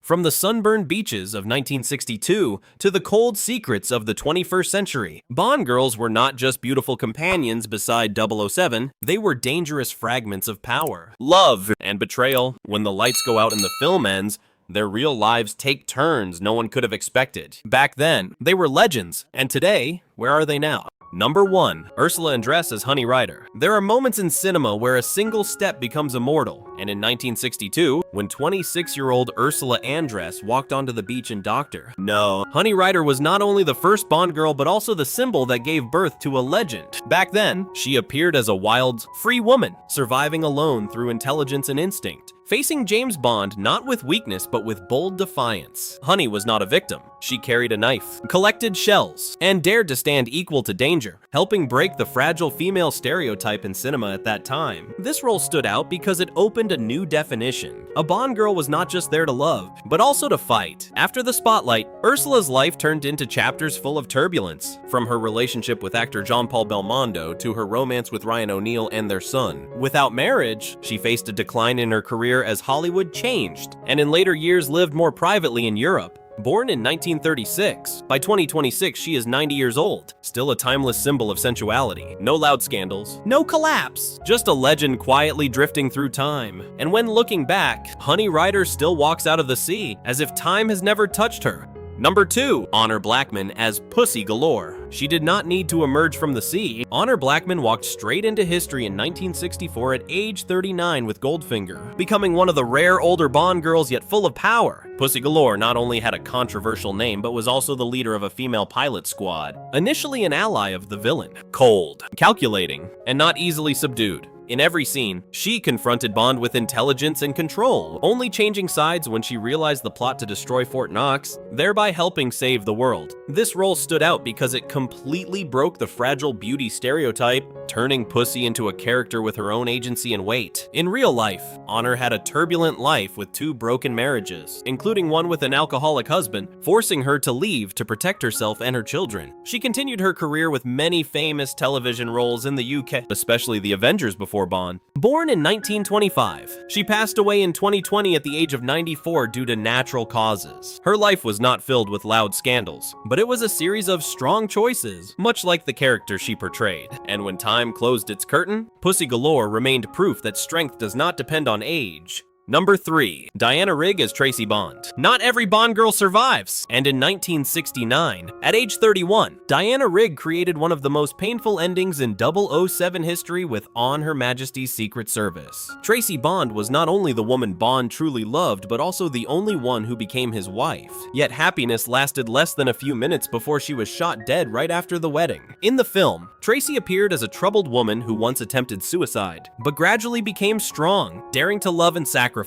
From the sunburned beaches of 1962 to the cold secrets of the 21st century, Bond girls were not just beautiful companions beside 007, they were dangerous fragments of power, love, and betrayal. When the lights go out and the film ends, their real lives take turns no one could have expected. Back then, they were legends, and today, where are they now? Number 1. Ursula Andress as Honey Ryder. There are moments in cinema where a single step becomes immortal, and in 1962, when 26-year-old Ursula Andress walked onto the beach in Doctor No, Honey Ryder was not only the first Bond girl but also the symbol that gave birth to a legend. Back then, she appeared as a wild, free woman, surviving alone through intelligence and instinct, facing James Bond not with weakness but with bold defiance. Honey was not a victim. She carried a knife, collected shells, and dared to stand equal to danger, helping break the fragile female stereotype in cinema at that time. This role stood out because it opened a new definition. A Bond girl was not just there to love, but also to fight. After the spotlight, Ursula's life turned into chapters full of turbulence, from her relationship with actor Jean-Paul Belmondo to her romance with Ryan O'Neal and their son. Without marriage, she faced a decline in her career as Hollywood changed, and in later years lived more privately in Europe. Born in 1936, by 2026 she is 90 years old, still a timeless symbol of sensuality. No loud scandals, no collapse, just a legend quietly drifting through time. And when looking back, Honey Ryder still walks out of the sea as if time has never touched her. Number 2. Honor Blackman as Pussy Galore. She did not need to emerge from the sea. Honor Blackman walked straight into history in 1964 at age 39 with Goldfinger, becoming one of the rare older Bond girls yet full of power. Pussy Galore not only had a controversial name, but was also the leader of a female pilot squad. Initially an ally of the villain, cold, calculating, and not easily subdued. In every scene, she confronted Bond with intelligence and control, only changing sides when she realized the plot to destroy Fort Knox, thereby helping save the world. This role stood out because it completely broke the fragile beauty stereotype, turning Pussy into a character with her own agency and weight. In real life, Honor had a turbulent life with 2 broken marriages, including one with an alcoholic husband, forcing her to leave to protect herself and her children. She continued her career with many famous television roles in the UK, especially the Avengers before Bond. Born in 1925, she passed away in 2020 at the age of 94 due to natural causes. Her life was not filled with loud scandals, but it was a series of strong choices, much like the character she portrayed. And when time closed its curtain, Pussy Galore remained proof that strength does not depend on age. Number 3. Diana Rigg as Tracy Bond. Not every Bond girl survives, and in 1969, at age 31, Diana Rigg created one of the most painful endings in 007 history with On Her Majesty's Secret Service. Tracy Bond was not only the woman Bond truly loved, but also the only one who became his wife. Yet happiness lasted less than a few minutes before she was shot dead right after the wedding. In the film, Tracy appeared as a troubled woman who once attempted suicide, but gradually became strong, daring to love and sacrifice.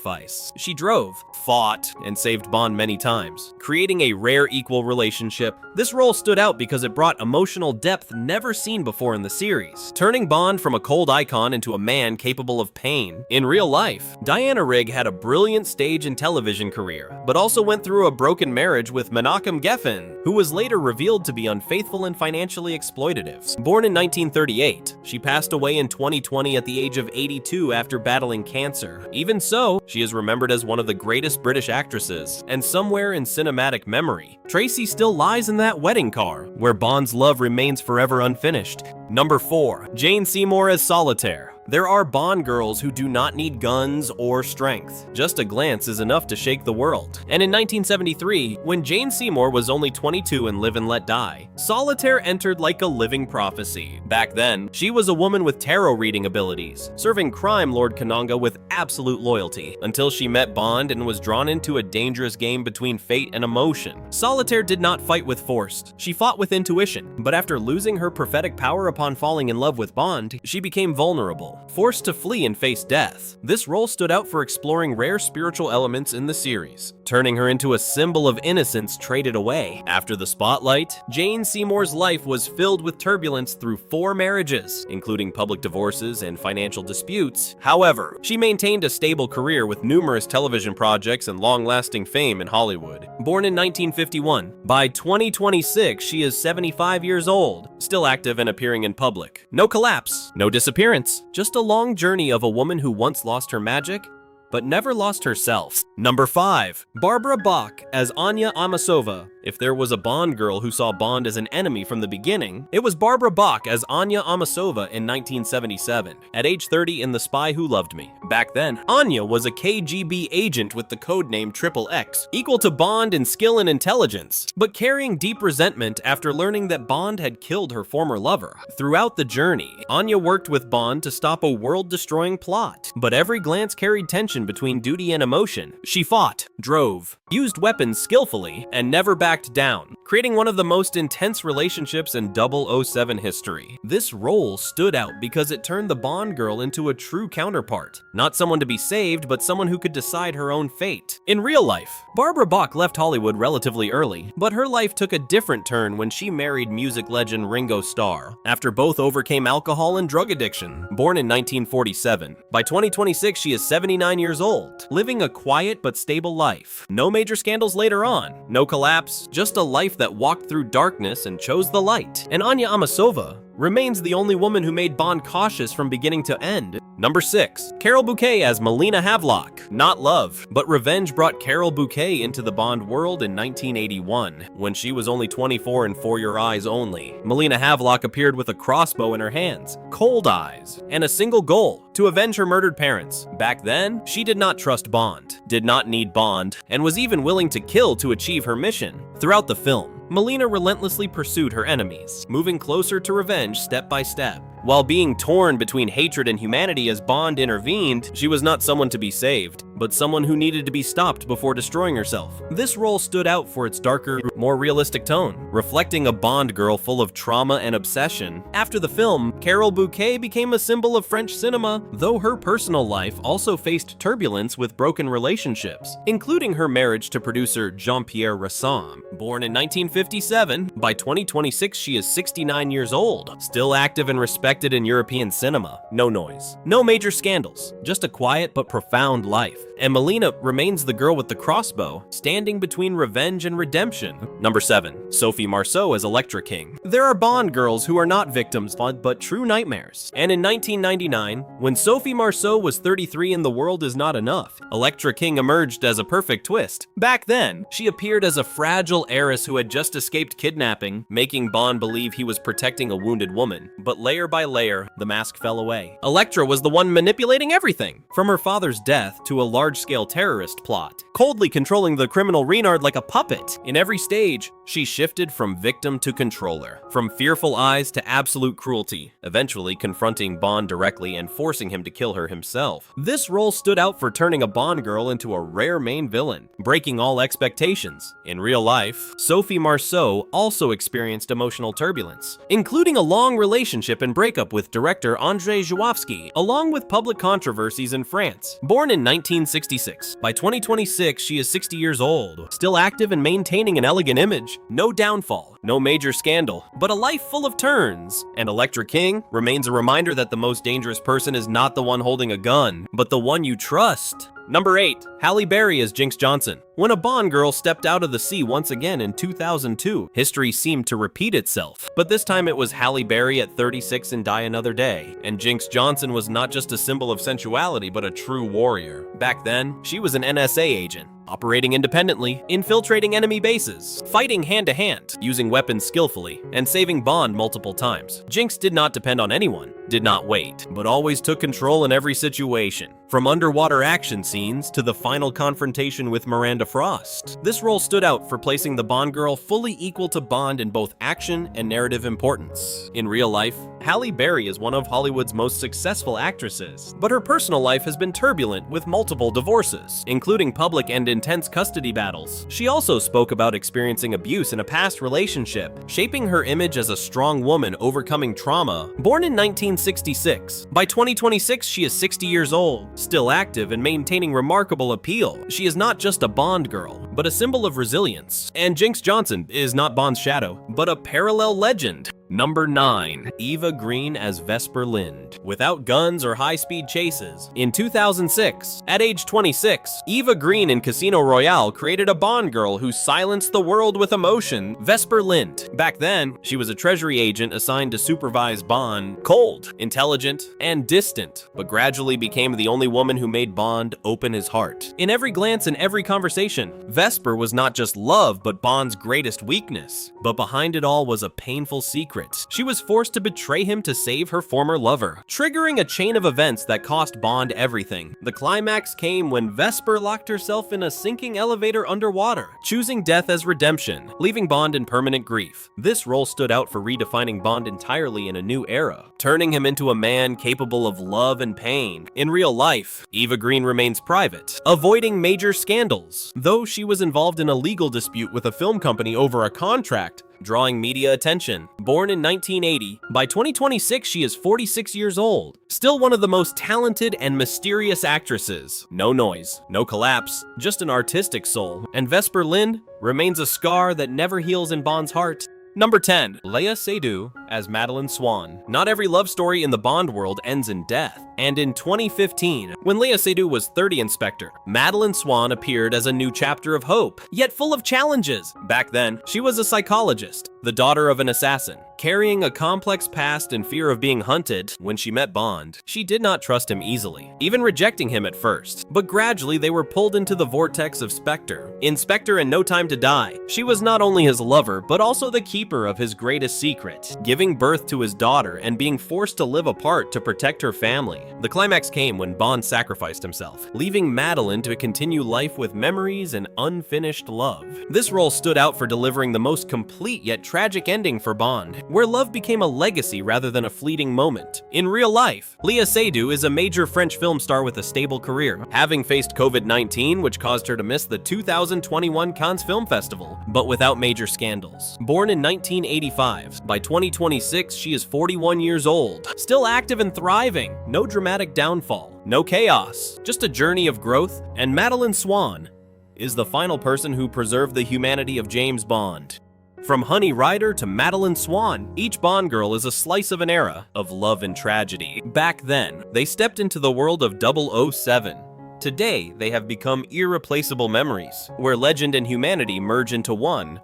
She drove, fought, and saved Bond many times, creating a rare equal relationship. This role stood out because it brought emotional depth never seen before in the series, turning Bond from a cold icon into a man capable of pain. In real life, Diana Rigg had a brilliant stage and television career, but also went through a broken marriage with Menachem Geffen, who was later revealed to be unfaithful and financially exploitative. Born in 1938, she passed away in 2020 at the age of 82 after battling cancer. Even so, she is remembered as one of the greatest British actresses, and somewhere in cinematic memory, Tracy still lies in that wedding car, where Bond's love remains forever unfinished. Number 4. Jane Seymour as Solitaire. There are Bond girls who do not need guns or strength. Just a glance is enough to shake the world. And in 1973, when Jane Seymour was only 22 in Live and Let Die, Solitaire entered like a living prophecy. Back then, she was a woman with tarot reading abilities, serving crime lord Kananga with absolute loyalty, until she met Bond and was drawn into a dangerous game between fate and emotion. Solitaire did not fight with force. She fought with intuition, but after losing her prophetic power upon falling in love with Bond, she became vulnerable, forced to flee and face death. This role stood out for exploring rare spiritual elements in the series, turning her into a symbol of innocence traded away. After the spotlight, Jane Seymour's life was filled with turbulence through 4 marriages, including public divorces and financial disputes. However, she maintained a stable career with numerous television projects and long-lasting fame in Hollywood. Born in 1951, by 2026 she is 75 years old, still active and appearing in public. No collapse, no disappearance, just a long journey of a woman who once lost her magic but never lost herself. Number 5. Barbara Bach as Anya Amasova. If there was a Bond girl who saw Bond as an enemy from the beginning, it was Barbara Bach as Anya Amasova in 1977, at age 30 in The Spy Who Loved Me. Back then, Anya was a KGB agent with the codename XXX, equal to Bond in skill and intelligence, but carrying deep resentment after learning that Bond had killed her former lover. Throughout the journey, Anya worked with Bond to stop a world-destroying plot, but every glance carried tension between duty and emotion. She fought, drove, used weapons skillfully, and never backed down, creating one of the most intense relationships in 007 history. This role stood out because it turned the Bond girl into a true counterpart. Not someone to be saved, but someone who could decide her own fate. In real life, Barbara Bach left Hollywood relatively early, but her life took a different turn when she married music legend Ringo Starr, after both overcame alcohol and drug addiction. Born in 1947, by 2026 she is 79 years old, living a quiet but stable life. No major scandals later on, no collapse, just a life that walked through darkness and chose the light. And Anya Amasova remains the only woman who made Bond cautious from beginning to end. Number 6. Carole Bouquet as Melina Havelock. Not love, but revenge brought Carole Bouquet into the Bond world in 1981, when she was only 24 and For Your Eyes Only. Melina Havelock appeared with a crossbow in her hands, cold eyes, and a single goal: to avenge her murdered parents. Back then, she did not trust Bond, did not need Bond, and was even willing to kill to achieve her mission. Throughout the film, Melina relentlessly pursued her enemies, moving closer to revenge step by step. While being torn between hatred and humanity as Bond intervened, she was not someone to be saved, but someone who needed to be stopped before destroying herself. This role stood out for its darker, more realistic tone, reflecting a Bond girl full of trauma and obsession. After the film, Carole Bouquet became a symbol of French cinema, though her personal life also faced turbulence with broken relationships, including her marriage to producer Jean-Pierre Rassam. Born in 1957, by 2026 she is 69 years old, still active and respected in European cinema. No noise, no major scandals, just a quiet but profound life. And Melina remains the girl with the crossbow, standing between revenge and redemption. Number 7. Sophie Marceau as Elektra King. There are Bond girls who are not victims but true nightmares. And in 1999, when Sophie Marceau was 33 in The World Is Not Enough, Elektra King emerged as a perfect twist. Back then, she appeared as a fragile heiress who had just escaped kidnapping, making Bond believe he was protecting a wounded woman. But layer by layer, the mask fell away. Elektra was the one manipulating everything, from her father's death to a large-scale terrorist plot, coldly controlling the criminal Renard like a puppet. In every stage, she shifted from victim to controller, from fearful eyes to absolute cruelty, eventually confronting Bond directly and forcing him to kill her himself. This role stood out for turning a Bond girl into a rare main villain, breaking all expectations. In real life, Sophie Marceau also experienced emotional turbulence, including a long relationship and breakup with director André Jouavsky, along with public controversies in France. Born in 1966, by 2026 she is 60 years old, still active and maintaining an elegant image. No downfall, no major scandal, but a life full of turns. And Elektra King remains a reminder that the most dangerous person is not the one holding a gun, but the one you trust. Number 8. Halle Berry as Jinx Johnson. When a Bond girl stepped out of the sea once again in 2002, history seemed to repeat itself. But this time it was Halle Berry at 36 in Die Another Day. And Jinx Johnson was not just a symbol of sensuality, but a true warrior. Back then, she was an NSA agent, operating independently, infiltrating enemy bases, fighting hand-to-hand, using weapons skillfully, and saving Bond multiple times. Jinx did not depend on anyone, did not wait, but always took control in every situation. From underwater action scenes to the final confrontation with Miranda Frost, this role stood out for placing the Bond girl fully equal to Bond in both action and narrative importance. In real life, Halle Berry is one of Hollywood's most successful actresses, but her personal life has been turbulent with multiple divorces, including public and intense custody battles. She also spoke about experiencing abuse in a past relationship, shaping her image as a strong woman overcoming trauma. Born in 1966, by 2026 she is 60 years old, still active and maintaining remarkable appeal. She is not just a Bond girl, but a symbol of resilience. And Jinx Johnson is not Bond's shadow, but a parallel legend. Number 9. Eva Green as Vesper Lynd. Without guns or high-speed chases, in 2006, at age 26, Eva Green in Casino Royale created a Bond girl who silenced the world with emotion, Vesper Lynd. Back then, she was a treasury agent assigned to supervise Bond, cold, intelligent, and distant, but gradually became the only woman who made Bond open his heart. In every glance and every conversation, Vesper was not just love, but Bond's greatest weakness. But behind it all was a painful secret. She was forced to betray him to save her former lover, triggering a chain of events that cost Bond everything. The climax came when Vesper locked herself in a sinking elevator underwater, choosing death as redemption, leaving Bond in permanent grief. This role stood out for redefining Bond entirely in a new era, turning him into a man capable of love and pain. In real life, Eva Green remains private, avoiding major scandals, though she was involved in a legal dispute with a film company over a contract, drawing media attention. Born in 1980, by 2026 she is 46 years old. Still one of the most talented and mysterious actresses. No noise, no collapse, just an artistic soul. And Vesper Lynd remains a scar that never heals in Bond's heart. Number 10. Léa Seydoux as Madeleine Swann. Not every love story in the Bond world ends in death. And in 2015, when Léa Seydoux was 30 Inspector, Madeleine Swann appeared as a new chapter of hope, yet full of challenges. Back then, she was a psychologist, the daughter of an assassin, carrying a complex past and fear of being hunted. When she met Bond, she did not trust him easily, even rejecting him at first. But gradually they were pulled into the vortex of Spectre. In Spectre and No Time to Die, she was not only his lover, but also the keeper of his greatest secret, giving birth to his daughter and being forced to live apart to protect her family. The climax came when Bond sacrificed himself, leaving Madeleine to continue life with memories and unfinished love. This role stood out for delivering the most complete yet tragic ending for Bond, where love became a legacy rather than a fleeting moment. In real life, Léa Seydoux is a major French film star with a stable career, having faced COVID-19, which caused her to miss the 2021 Cannes Film Festival, but without major scandals. Born in 1985, by 2026 she is 41 years old, still active and thriving. No dramatic downfall, no chaos, just a journey of growth, and Madeleine Swann is the final person who preserved the humanity of James Bond. From Honey Ryder to Madeleine Swann, each Bond girl is a slice of an era of love and tragedy. Back then, they stepped into the world of 007. Today, they have become irreplaceable memories, where legend and humanity merge into one.